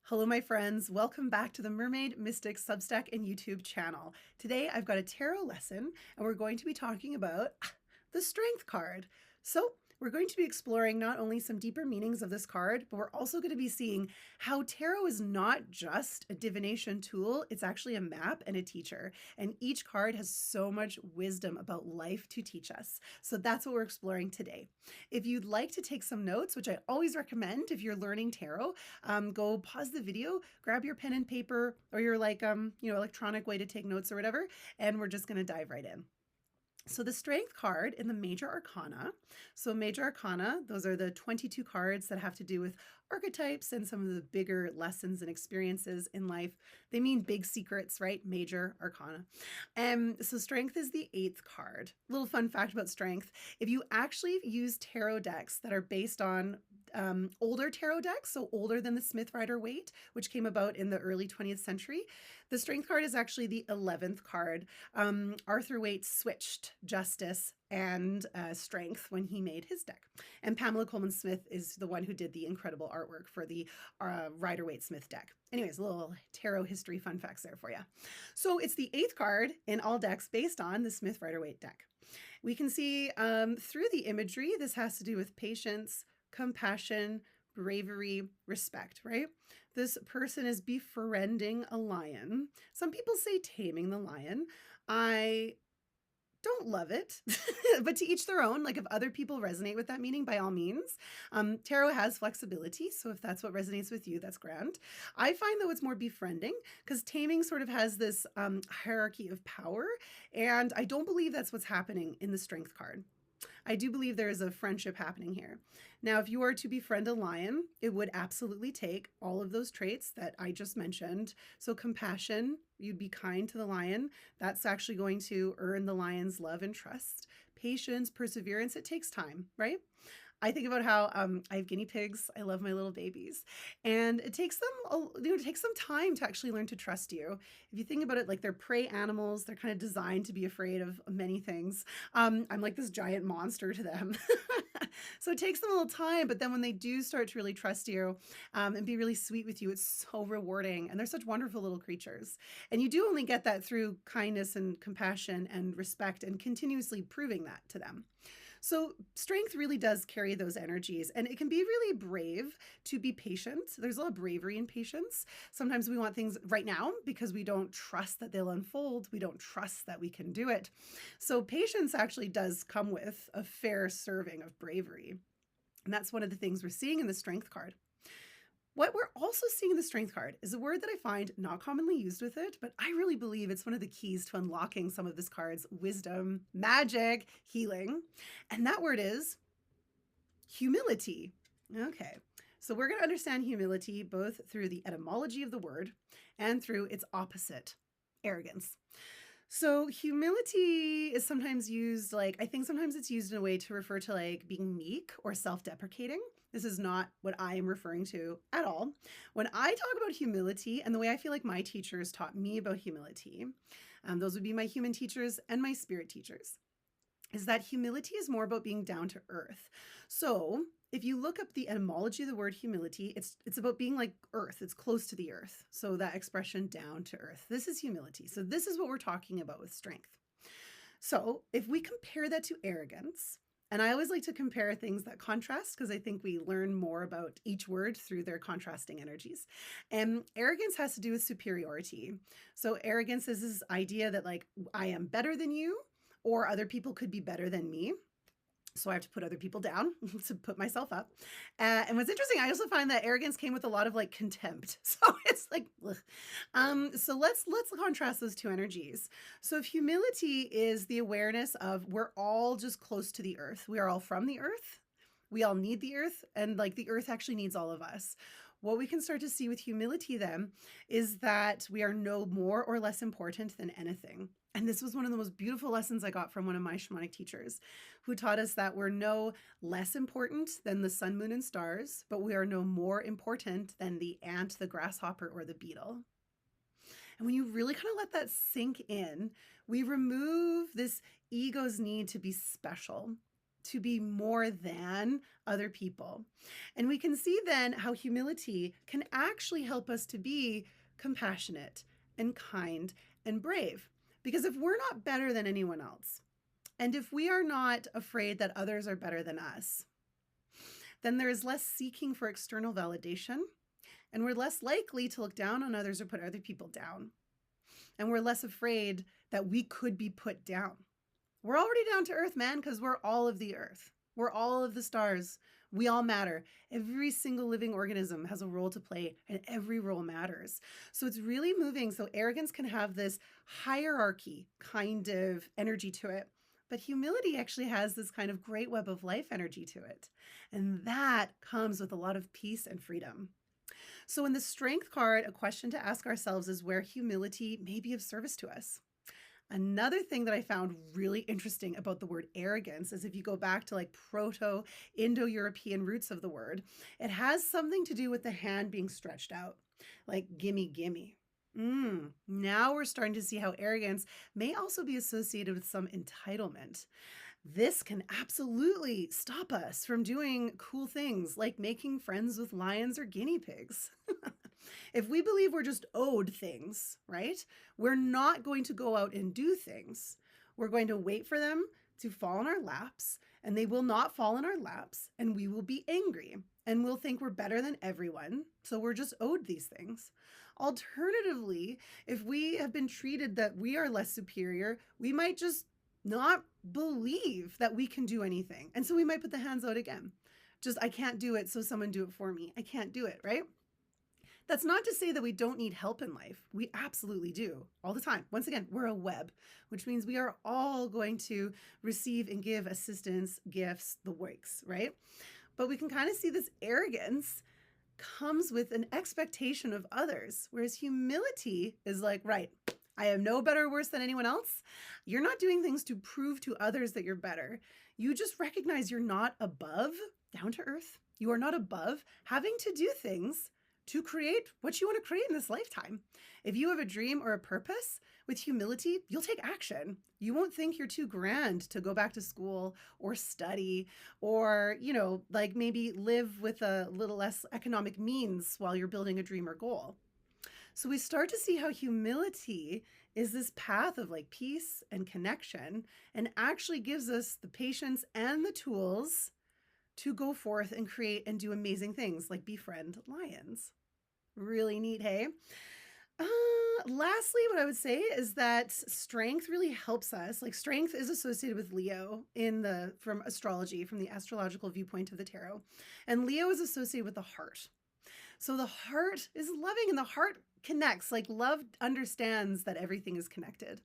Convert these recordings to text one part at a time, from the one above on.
Hello, my friends. Welcome back to the Mermaid Mystic Substack and YouTube channel. Today, I've got a tarot lesson, and we're going to be talking about the Strength card. So, we're going to be exploring not only some deeper meanings of this card, but we're also going to be seeing how tarot is not just a divination tool, it's actually a map and a teacher. And each card has so much wisdom about life to teach us. So that's what we're exploring today. If you'd like to take some notes, which I always recommend if you're learning tarot, go pause the video, grab your pen and paper or your electronic way to take notes or whatever, and we're just going to dive right in. So the Strength card in the Major Arcana. So Major Arcana, those are the 22 cards that have to do with archetypes and some of the bigger lessons and experiences in life. They mean big secrets, right? Major Arcana. So Strength is the 8th card. Little fun fact about Strength. If you actually use tarot decks that are based on older tarot decks, so older than the Smith Rider-Waite, which came about in the early 20th century, the Strength card is actually the 11th card. Arthur Waite switched Justice and Strength when he made his deck. And Pamela Coleman Smith is the one who did the incredible artwork for the Rider-Waite Smith deck. Anyways, a little tarot history fun facts there for you. So it's the 8th card in all decks based on the Smith Rider-Waite deck. We can see through the imagery, this has to do with patience, compassion, bravery, respect, right? This person is befriending a lion. Some people say taming the lion. I don't love it, but to each their own. Like if other people resonate with that meaning, by all means. Tarot has flexibility, so if that's what resonates with you, that's grand. I find though it's more befriending because taming sort of has this hierarchy of power, and I don't believe that's what's happening in the Strength card. I do believe there is a friendship happening here. Now, if you are to befriend a lion, it would absolutely take all of those traits that I just mentioned. So compassion, you'd be kind to the lion. That's actually going to earn the lion's love and trust. Patience, perseverance, it takes time, right? I think about how I have guinea pigs. I love my little babies, and it takes them, it takes some time to actually learn to trust you. If you think about it, like they're prey animals, they're kind of designed to be afraid of many things. I'm like this giant monster to them. So it takes them a little time, but then when they do start to really trust you and be really sweet with you, it's so rewarding. And they're such wonderful little creatures. And you do only get that through kindness and compassion and respect and continuously proving that to them. So Strength really does carry those energies, and it can be really brave to be patient. There's a lot of bravery in patience. Sometimes we want things right now because we don't trust that they'll unfold. We don't trust that we can do it. So patience actually does come with a fair serving of bravery. And that's one of the things we're seeing in the Strength card. What we're also seeing in the Strength card is a word that I find not commonly used with it, but I really believe it's one of the keys to unlocking some of this card's wisdom, magic, healing. And that word is humility. Okay, so we're going to understand humility both through the etymology of the word and through its opposite, arrogance. So humility is sometimes used I think sometimes it's used in a way to refer to like being meek or self-deprecating. This is not what I am referring to at all. When I talk about humility and the way I feel like my teachers taught me about humility, those would be my human teachers and my spirit teachers, is that humility is more about being down to earth. So if you look up the etymology of the word humility, it's about being like earth. It's close to the earth. So that expression down to earth, this is humility. So this is what we're talking about with Strength. So if we compare that to arrogance, and I always like to compare things that contrast because I think we learn more about each word through their contrasting energies. And arrogance has to do with superiority. So arrogance is this idea that like I am better than you, or other people could be better than me. So I have to put other people down to put myself up. And what's interesting, I also find that arrogance came with a lot of like contempt. So it's like, so let's contrast those two energies. So if humility is the awareness of we're all just close to the earth. We are all from the earth. We all need the earth, and like the earth actually needs all of us. What we can start to see with humility then is that we are no more or less important than anything. And this was one of the most beautiful lessons I got from one of my shamanic teachers, who taught us that we're no less important than the sun, moon, and stars, but we are no more important than the ant, the grasshopper, or the beetle. And when you really kind of let that sink in, we remove this ego's need to be special. to be more than other people. And we can see then how humility can actually help us to be compassionate and kind and brave. Because if we're not better than anyone else, and if we are not afraid that others are better than us, then there is less seeking for external validation, and we're less likely to look down on others or put other people down. And we're less afraid that we could be put down. We're already down to earth, man, because we're all of the earth. We're all of the stars. We all matter. Every single living organism has a role to play, and every role matters. So it's really moving. So arrogance can have this hierarchy kind of energy to it. But humility actually has this kind of great web of life energy to it. And that comes with a lot of peace and freedom. So in the Strength card, a question to ask ourselves is where humility may be of service to us. Another thing that I found really interesting about the word arrogance is if you go back to like Proto-Indo-European roots of the word, it has something to do with the hand being stretched out, like gimme, gimme. Now we're starting to see how arrogance may also be associated with some entitlement. This can absolutely stop us from doing cool things like making friends with lions or guinea pigs. If we believe we're just owed things, right? We're not going to go out and do things. We're going to wait for them to fall in our laps, and they will not fall in our laps, and we will be angry, and we'll think we're better than everyone, so we're just owed these things. Alternatively, if we have been treated that we are less superior, we might just not believe that we can do anything. And so we might put the hands out again. Just, I can't do it, so someone do it for me. I can't do it, right? That's not to say that we don't need help in life. We absolutely do all the time. Once again, we're a web, which means we are all going to receive and give assistance, gifts, the works, right? But we can kind of see this arrogance comes with an expectation of others, whereas humility is like, right, I am no better or worse than anyone else. You're not doing things to prove to others that you're better. You just recognize you're not above, down to earth. You are not above having to do things to create what you want to create in this lifetime. If you have a dream or a purpose, with humility, you'll take action. You won't think you're too grand to go back to school or study or, like maybe live with a little less economic means while you're building a dream or goal. So we start to see how humility is this path of like peace and connection and actually gives us the patience and the tools to go forth and create and do amazing things like befriend lions. Really neat, hey? Lastly, what I would say is that strength really helps us. Like strength is associated with Leo from astrology, from the astrological viewpoint of the tarot. And Leo is associated with the heart. So the heart is loving and the heart connects, like love understands that everything is connected.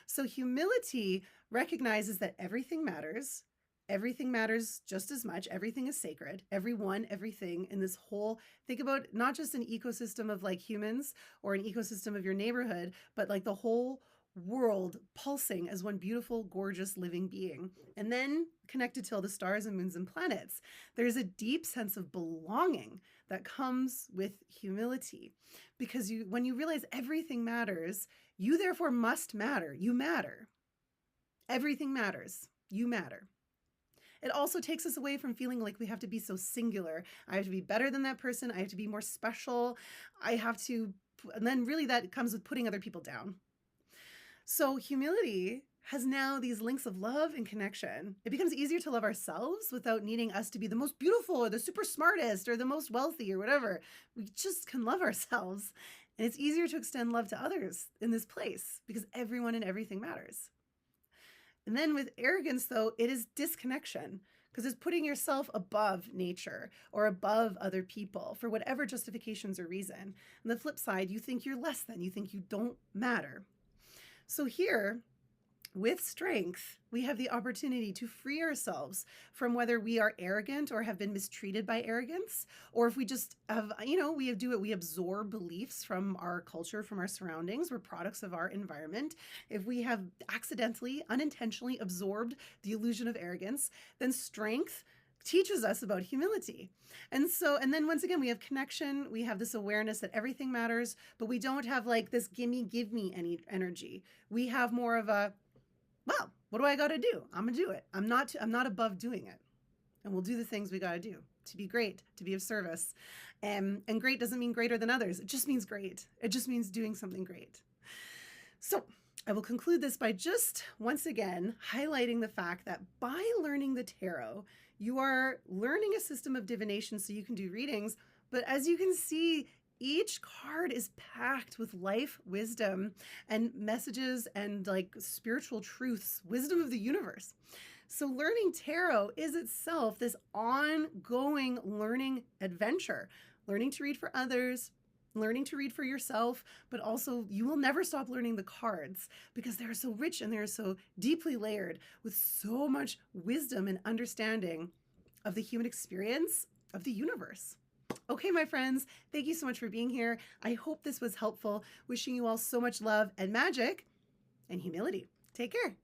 So humility recognizes that everything matters. Everything matters just as much. Everything is sacred. Everyone, everything in this whole, think about not just an ecosystem of like humans or an ecosystem of your neighborhood, but like the whole world pulsing as one beautiful, gorgeous living being. And then connected to all the stars and moons and planets. There's a deep sense of belonging that comes with humility because when you realize everything matters, you therefore must matter. You matter. Everything matters. You matter. It also takes us away from feeling like we have to be so singular. I have to be better than that person. I have to be more special. And then really that comes with putting other people down. So humility has now these links of love and connection. It becomes easier to love ourselves without needing us to be the most beautiful or the super smartest or the most wealthy or whatever. We just can love ourselves. And it's easier to extend love to others in this place because everyone and everything matters. And then with arrogance, though, it is disconnection because it's putting yourself above nature or above other people for whatever justifications or reason. And the flip side, you think you're less than, you think you don't matter. So here, with strength, we have the opportunity to free ourselves from whether we are arrogant or have been mistreated by arrogance, or if we just have, we absorb beliefs from our culture, from our surroundings. We're products of our environment. If we have accidentally, unintentionally absorbed the illusion of arrogance, then strength teaches us about humility. And then once again, we have connection. We have this awareness that everything matters, but we don't have like this gimme, give me any energy. We have more of a, well, What do I got to do? I'm going to do it. I'm not above doing it. And we'll do the things we got to do to be great, to be of service. And great doesn't mean greater than others. It just means great. It just means doing something great. So I will conclude this by just once again highlighting the fact that by learning the tarot, you are learning a system of divination so you can do readings. But as you can see, each card is packed with life wisdom and messages and like spiritual truths, wisdom of the universe. So learning tarot is itself this ongoing learning adventure, learning to read for others, learning to read for yourself, but also you will never stop learning the cards because they're so rich and they're so deeply layered with so much wisdom and understanding of the human experience of the universe. Okay, my friends, thank you so much for being here. I hope this was helpful. Wishing you all so much love and magic and humility. Take care.